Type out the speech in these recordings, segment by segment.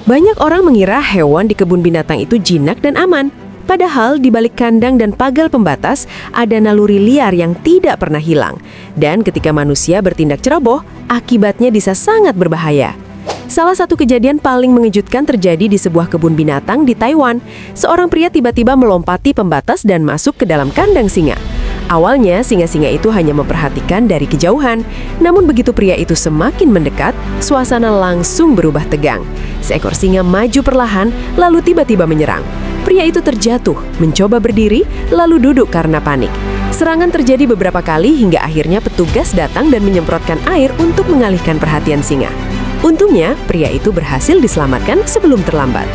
Banyak orang mengira hewan di kebun binatang itu jinak dan aman. Padahal di balik kandang dan pagar pembatas ada naluri liar yang tidak pernah hilang. Dan ketika manusia bertindak ceroboh, akibatnya bisa sangat berbahaya. Salah satu kejadian paling mengejutkan terjadi di sebuah kebun binatang di Taiwan. Seorang pria tiba-tiba melompati pembatas dan masuk ke dalam kandang singa. Awalnya, singa-singa itu hanya memperhatikan dari kejauhan. Namun begitu pria itu semakin mendekat, suasana langsung berubah tegang. Seekor singa maju perlahan, lalu tiba-tiba menyerang. Pria itu terjatuh, mencoba berdiri, lalu duduk karena panik. Serangan terjadi beberapa kali hingga akhirnya petugas datang dan menyemprotkan air untuk mengalihkan perhatian singa. Untungnya, pria itu berhasil diselamatkan sebelum terlambat.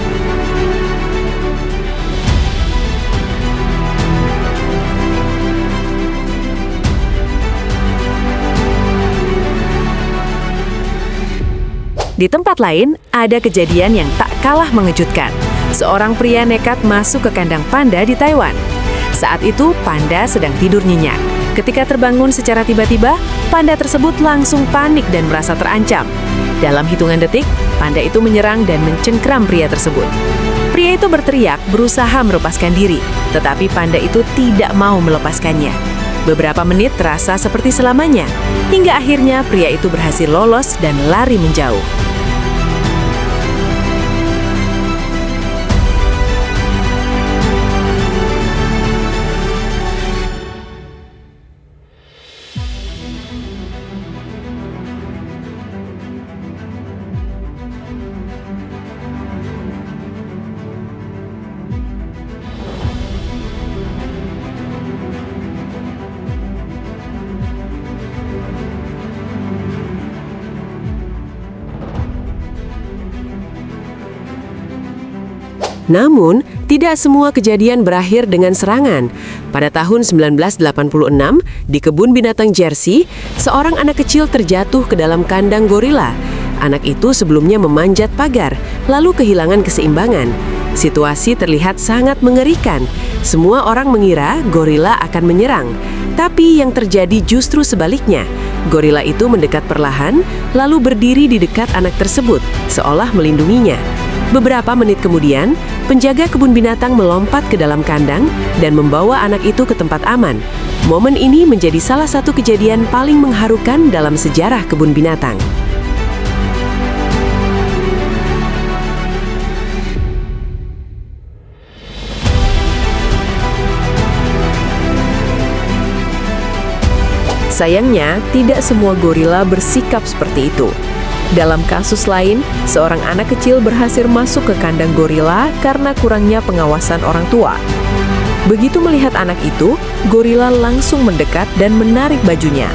Di tempat lain, ada kejadian yang tak kalah mengejutkan. Seorang pria nekat masuk ke kandang panda di Taiwan. Saat itu, panda sedang tidur nyenyak. Ketika terbangun secara tiba-tiba, panda tersebut langsung panik dan merasa terancam. Dalam hitungan detik, panda itu menyerang dan mencengkram pria tersebut. Pria itu berteriak, berusaha melepaskan diri, tetapi panda itu tidak mau melepaskannya. Beberapa menit terasa seperti selamanya, hingga akhirnya pria itu berhasil lolos dan lari menjauh. Namun, tidak semua kejadian berakhir dengan serangan. Pada tahun 1986, di kebun binatang Jersey, seorang anak kecil terjatuh ke dalam kandang gorila. Anak itu sebelumnya memanjat pagar, lalu kehilangan keseimbangan. Situasi terlihat sangat mengerikan. Semua orang mengira gorila akan menyerang. Tapi yang terjadi justru sebaliknya. Gorila itu mendekat perlahan, lalu berdiri di dekat anak tersebut, seolah melindunginya. Beberapa menit kemudian, penjaga kebun binatang melompat ke dalam kandang dan membawa anak itu ke tempat aman. Momen ini menjadi salah satu kejadian paling mengharukan dalam sejarah kebun binatang. Sayangnya, tidak semua gorila bersikap seperti itu. Dalam kasus lain, seorang anak kecil berhasil masuk ke kandang gorila karena kurangnya pengawasan orang tua. Begitu melihat anak itu, gorila langsung mendekat dan menarik bajunya.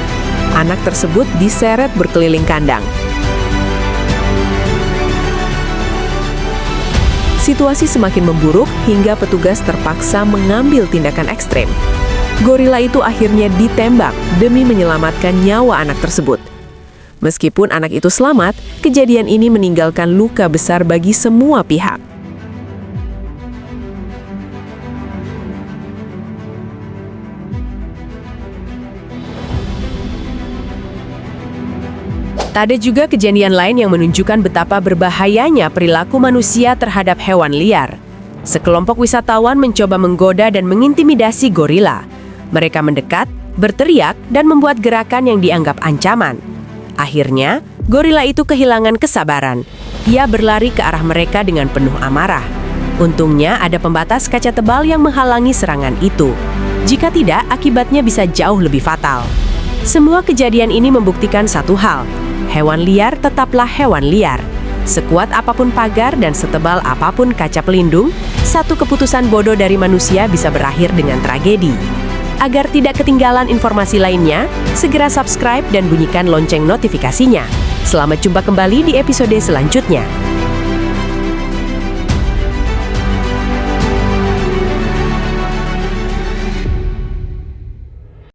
Anak tersebut diseret berkeliling kandang. Situasi semakin memburuk hingga petugas terpaksa mengambil tindakan ekstrem. Gorila itu akhirnya ditembak demi menyelamatkan nyawa anak tersebut. Meskipun anak itu selamat, kejadian ini meninggalkan luka besar bagi semua pihak. Ada juga kejadian lain yang menunjukkan betapa berbahayanya perilaku manusia terhadap hewan liar. Sekelompok wisatawan mencoba menggoda dan mengintimidasi gorila. Mereka mendekat, berteriak, dan membuat gerakan yang dianggap ancaman. Akhirnya, gorila itu kehilangan kesabaran. Ia berlari ke arah mereka dengan penuh amarah. Untungnya ada pembatas kaca tebal yang menghalangi serangan itu. Jika tidak, akibatnya bisa jauh lebih fatal. Semua kejadian ini membuktikan satu hal. Hewan liar tetaplah hewan liar. Sekuat apapun pagar dan setebal apapun kaca pelindung, satu keputusan bodoh dari manusia bisa berakhir dengan tragedi. Agar tidak ketinggalan informasi lainnya, segera subscribe dan bunyikan lonceng notifikasinya. Selamat jumpa kembali di episode selanjutnya.